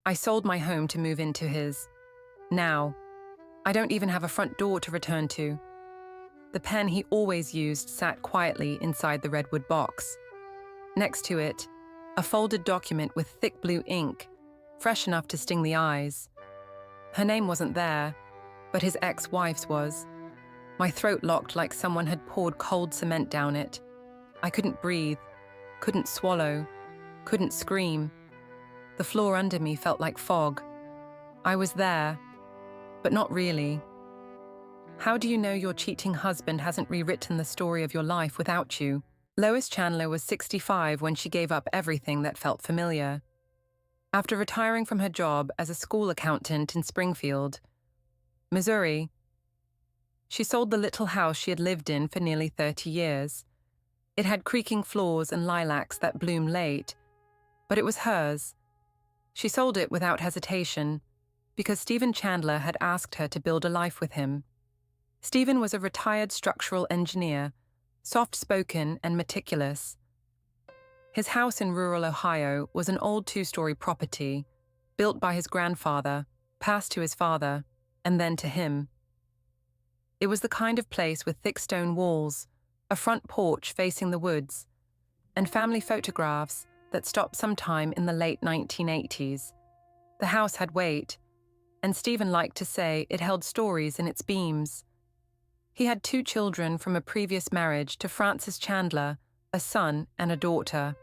I sold my home to move into his. Now, I don't even have a front door to return to. The pen he always used sat quietly inside the redwood box. Next to it, a folded document with thick blue ink, fresh enough to sting the eyes. Her name wasn't there, but his ex-wife's was. My throat locked like someone had poured cold cement down it. I couldn't breathe, couldn't swallow, couldn't scream. The floor under me felt like fog. I was there, but not really. How do you know your cheating husband hasn't rewritten the story of your life without you? Lois Chandler was 65 when she gave up everything that felt familiar. After retiring from her job as a school accountant in Springfield, Missouri, she sold the little house she had lived in for nearly 30 years. It had creaking floors and lilacs that bloom late, but it was hers. She sold it without hesitation because Stephen Chandler had asked her to build a life with him. Stephen was a retired structural engineer, soft-spoken and meticulous. His house in rural Ohio was an old two-story property, built by his grandfather, passed to his father, and then to him. It was the kind of place with thick stone walls, a front porch facing the woods, and family photographs that stopped sometime in the late 1980s. The house had weight, and Stephen liked to say it held stories in its beams. He had 2 children from a previous marriage to Frances Chandler, a son and a daughter.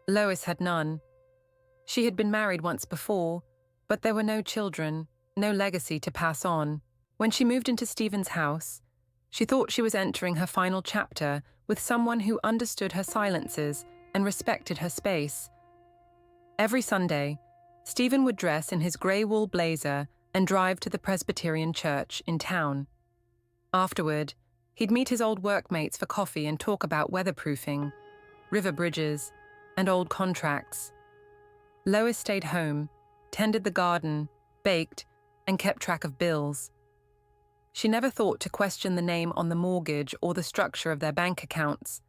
Lois had none. She had been married once before, but there were no children, no legacy to pass on. When she moved into Stephen's house, she thought she was entering her final chapter with someone who understood her silences and respected her space. Every Sunday, Stephen would dress in his grey wool blazer and drive to the Presbyterian church in town. Afterward, he'd meet his old workmates for coffee and talk about weatherproofing, river bridges, and old contracts. Lois stayed home, tended the garden, baked, and kept track of bills. She never thought to question the name on the mortgage or the structure of their bank accounts.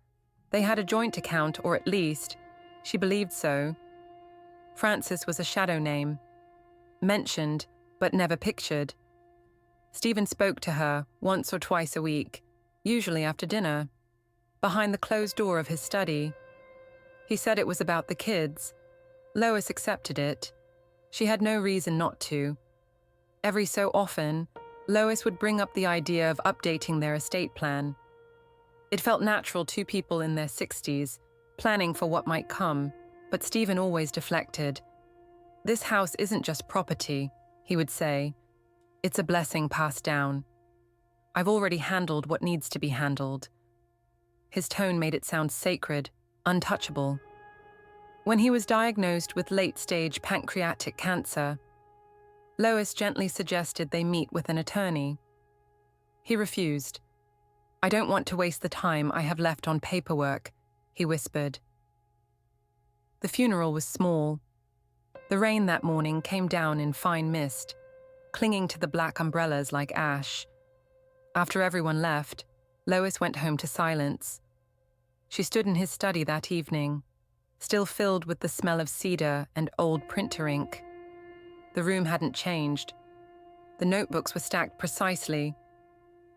They had a joint account, or at least, she believed so. Frances was a shadow name, mentioned but never pictured. Stephen spoke to her once or twice a week, usually after dinner, behind the closed door of his study. He said it was about the kids. Lois accepted it. She had no reason not to. Every so often, Lois would bring up the idea of updating their estate plan. It felt natural, 2 people in their 60s, planning for what might come, but Stephen always deflected. "This house isn't just property," he would say. "It's a blessing passed down. I've already handled what needs to be handled." His tone made it sound sacred, untouchable. When he was diagnosed with late-stage pancreatic cancer, Lois gently suggested they meet with an attorney. He refused. "I don't want to waste the time I have left on paperwork," he whispered. The funeral was small. The rain that morning came down in fine mist, clinging to the black umbrellas like ash. After everyone left, Lois went home to silence. She stood in his study that evening, still filled with the smell of cedar and old printer ink. The room hadn't changed. The notebooks were stacked precisely.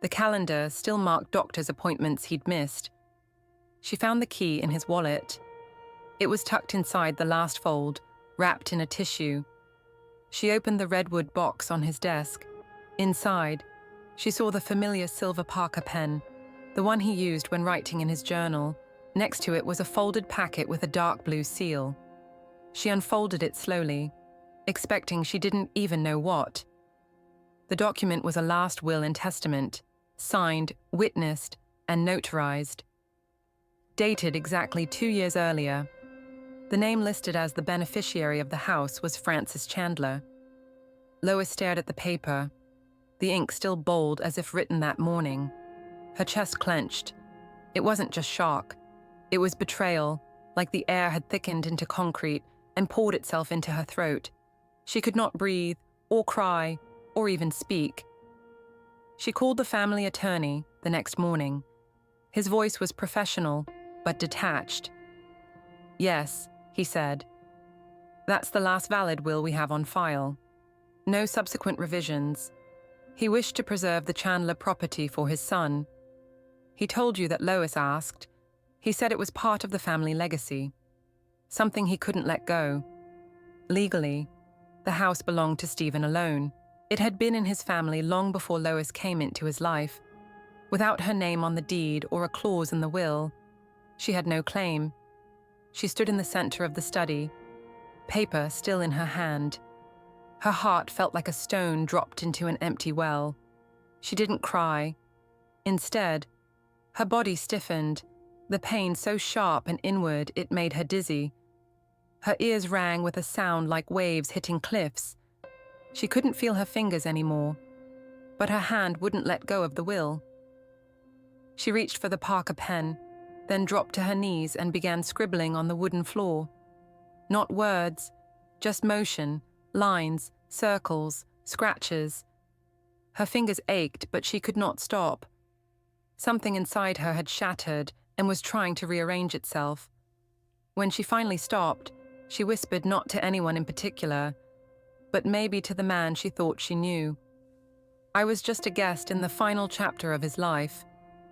The calendar still marked doctor's appointments he'd missed. She found the key in his wallet. It was tucked inside the last fold, wrapped in a tissue. She opened the redwood box on his desk. Inside, she saw the familiar silver Parker pen, the one he used when writing in his journal. Next to it was a folded packet with a dark blue seal. She unfolded it slowly, expecting she didn't even know what. The document was a last will and testament, signed, witnessed, and notarized. Dated exactly 2 years earlier. The name listed as the beneficiary of the house was Frances Chandler. Lois stared at the paper, the ink still bold as if written that morning. Her chest clenched. It wasn't just shock. It was betrayal, like the air had thickened into concrete and poured itself into her throat. She could not breathe, or cry, or even speak. She called the family attorney the next morning. His voice was professional, but detached. "Yes," he said. That's the last valid will we have on file. No subsequent revisions. He wished to preserve the Chandler property for his son. He told you that Lois asked. He said it was part of the family legacy, something he couldn't let go. Legally, the house belonged to Stephen alone. It had been in his family long before Lois came into his life. Without her name on the deed or a clause in the will, she had no claim. She stood in the center of the study, paper still in her hand. Her heart felt like a stone dropped into an empty well. She didn't cry. Instead, her body stiffened, the pain so sharp and inward it made her dizzy. Her ears rang with a sound like waves hitting cliffs. She couldn't feel her fingers anymore, but her hand wouldn't let go of the will. She reached for the Parker pen, then dropped to her knees and began scribbling on the wooden floor. Not words, just motion, lines, circles, scratches. Her fingers ached, but she could not stop. Something inside her had shattered and was trying to rearrange itself. When she finally stopped, she whispered not to anyone in particular, but maybe to the man she thought she knew. I was just a guest in the final chapter of his life,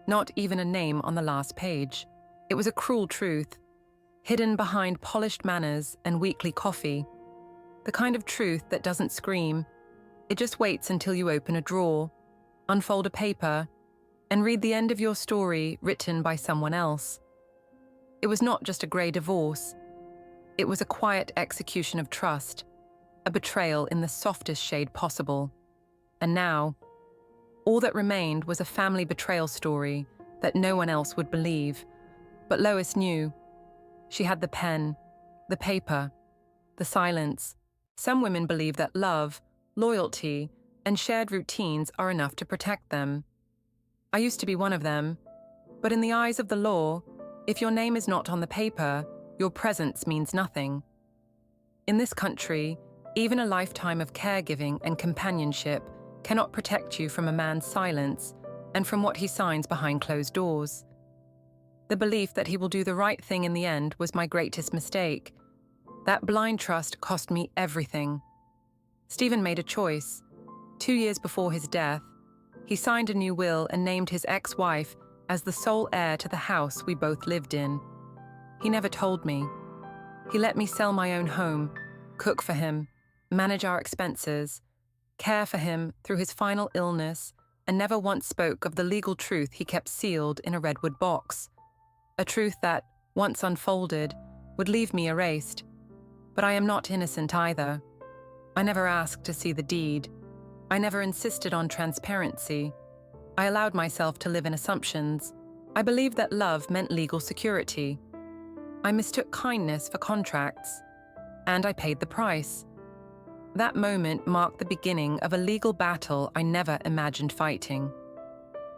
not even a name on the last page. It was a cruel truth, hidden behind polished manners and weekly coffee. The kind of truth that doesn't scream. It just waits until you open a drawer, unfold a paper, and read the end of your story written by someone else. It was not just a grey divorce. It was a quiet execution of trust, a betrayal in the softest shade possible. And now, all that remained was a family betrayal story that no one else would believe. But Lois knew. She had the pen, the paper, the silence. Some women believe that love, loyalty, and shared routines are enough to protect them. I used to be one of them, but in the eyes of the law, if your name is not on the paper, your presence means nothing. In this country, even a lifetime of caregiving and companionship cannot protect you from a man's silence and from what he signs behind closed doors. The belief that he will do the right thing in the end was my greatest mistake. That blind trust cost me everything. Stephen made a choice. 2 years before his death, he signed a new will and named his ex-wife as the sole heir to the house we both lived in. He never told me. He let me sell my own home, cook for him, manage our expenses, care for him through his final illness, and never once spoke of the legal truth he kept sealed in a redwood box. A truth that, once unfolded, would leave me erased. But I am not innocent either. I never asked to see the deed. I never insisted on transparency. I allowed myself to live in assumptions. I believed that love meant legal security. I mistook kindness for contracts, and I paid the price. That moment marked the beginning of a legal battle I never imagined fighting.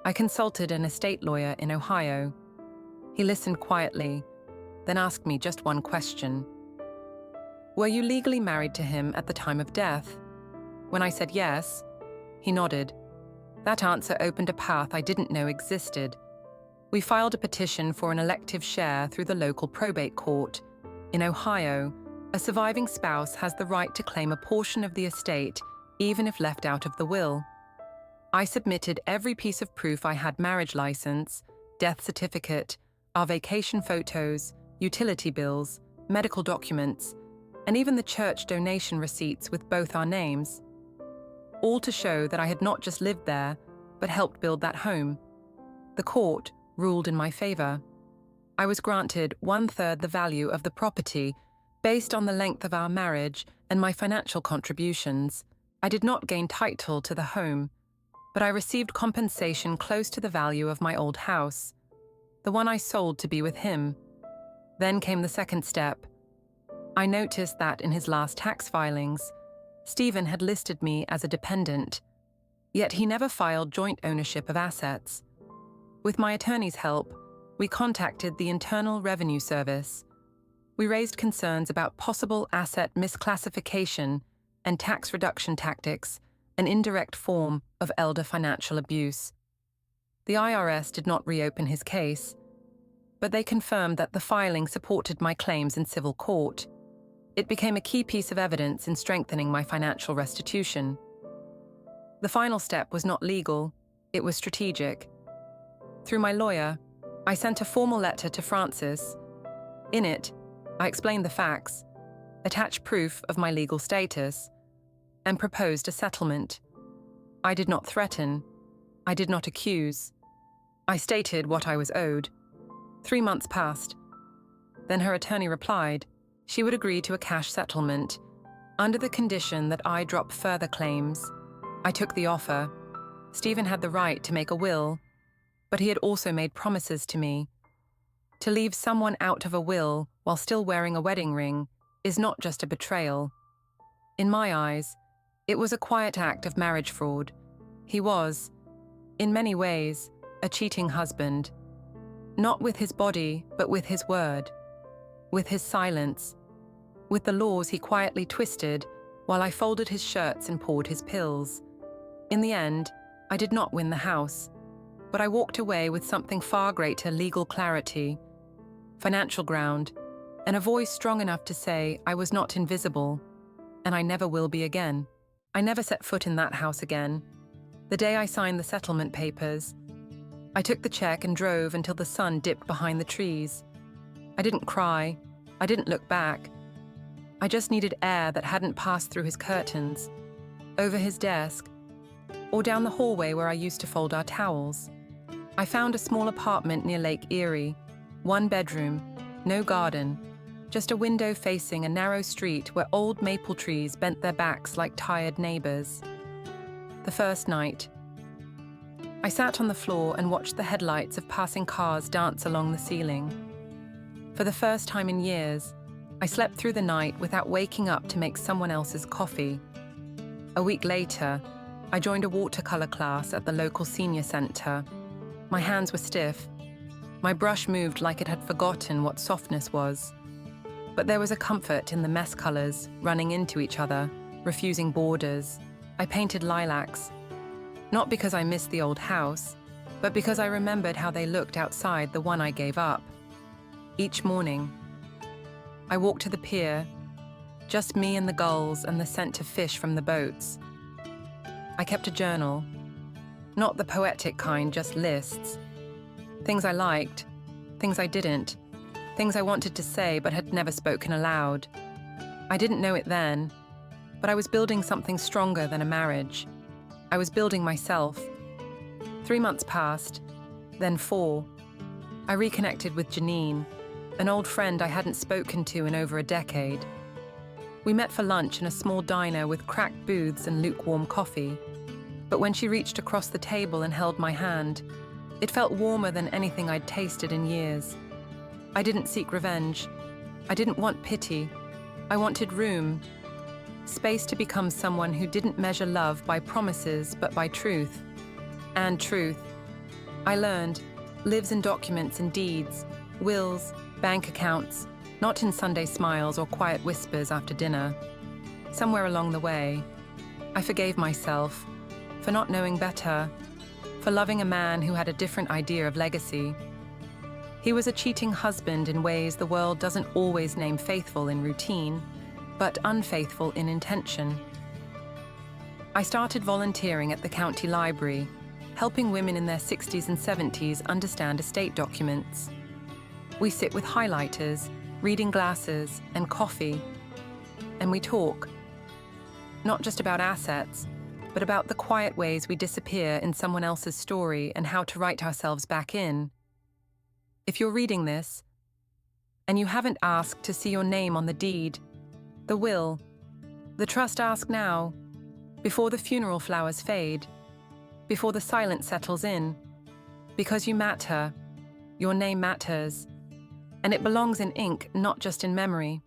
I consulted an estate lawyer in Ohio. He listened quietly, then asked me just one question. Were you legally married to him at the time of death? When I said yes, he nodded. That answer opened a path I didn't know existed. We filed a petition for an elective share through the local probate court. In Ohio, a surviving spouse has the right to claim a portion of the estate, even if left out of the will. I submitted every piece of proof I had: marriage license, death certificate, our vacation photos, utility bills, medical documents, and even the church donation receipts with both our names. All to show that I had not just lived there, but helped build that home. The court ruled in my favor. I was granted 1/3 the value of the property based on the length of our marriage and my financial contributions. I did not gain title to the home, but I received compensation close to the value of my old house, the one I sold to be with him. Then came the second step. I noticed that in his last tax filings, Stephen had listed me as a dependent, yet he never filed joint ownership of assets. With my attorney's help, we contacted the Internal Revenue Service. We raised concerns about possible asset misclassification and tax reduction tactics, an indirect form of elder financial abuse. The IRS did not reopen his case, but they confirmed that the filing supported my claims in civil court. It became a key piece of evidence in strengthening my financial restitution. The final step was not legal, it was strategic. Through my lawyer, I sent a formal letter to Frances. In it, I explained the facts, attached proof of my legal status, and proposed a settlement. I did not threaten. I did not accuse. I stated what I was owed. 3 months passed. Then her attorney replied she would agree to a cash settlement under the condition that I drop further claims. I took the offer. Stephen had the right to make a will, but he had also made promises to me. To leave someone out of a will while still wearing a wedding ring is not just a betrayal. In my eyes, it was a quiet act of marriage fraud. He was, in many ways, a cheating husband. Not with his body, but with his word. With his silence. With the laws he quietly twisted while I folded his shirts and poured his pills. In the end, I did not win the house, but I walked away with something far greater: legal clarity, financial ground, and a voice strong enough to say I was not invisible, and I never will be again. I never set foot in that house again. The day I signed the settlement papers, I took the check and drove until the sun dipped behind the trees. I didn't cry. I didn't look back. I just needed air that hadn't passed through his curtains, over his desk, or down the hallway where I used to fold our towels. I found a small apartment near Lake Erie, 1 bedroom, no garden, just a window facing a narrow street where old maple trees bent their backs like tired neighbors. The first night, I sat on the floor and watched the headlights of passing cars dance along the ceiling. For the first time in years, I slept through the night without waking up to make someone else's coffee. A week later, I joined a watercolor class at the local senior center. My hands were stiff. My brush moved like it had forgotten what softness was. But there was a comfort in the mess colors running into each other, refusing borders. I painted lilacs, not because I missed the old house, but because I remembered how they looked outside the one I gave up. Each morning, I walked to the pier, just me and the gulls and the scent of fish from the boats. I kept a journal, not the poetic kind, just lists. Things I liked, things I didn't, things I wanted to say but had never spoken aloud. I didn't know it then, but I was building something stronger than a marriage. I was building myself. 3 months passed, then 4. I reconnected with Janine, an old friend I hadn't spoken to in over a decade. We met for lunch in a small diner with cracked booths and lukewarm coffee. But when she reached across the table and held my hand, it felt warmer than anything I'd tasted in years. I didn't seek revenge. I didn't want pity. I wanted room. Space to become someone who didn't measure love by promises but by truth. And truth, I learned, lives in documents and deeds, wills, bank accounts, not in Sunday smiles or quiet whispers after dinner. Somewhere along the way, I forgave myself for not knowing better, for loving a man who had a different idea of legacy. He was a cheating husband in ways the world doesn't always name faithful in routine, but unfaithful in intention. I started volunteering at the county library, helping women in their 60s and 70s understand estate documents. We sit with highlighters, reading glasses, and coffee, and we talk. Not just about assets, but about the quiet ways we disappear in someone else's story and how to write ourselves back in. If you're reading this, and you haven't asked to see your name on the deed, the will, the trust, ask now, before the funeral flowers fade, before the silence settles in, because you matter, your name matters, and it belongs in ink, not just in memory.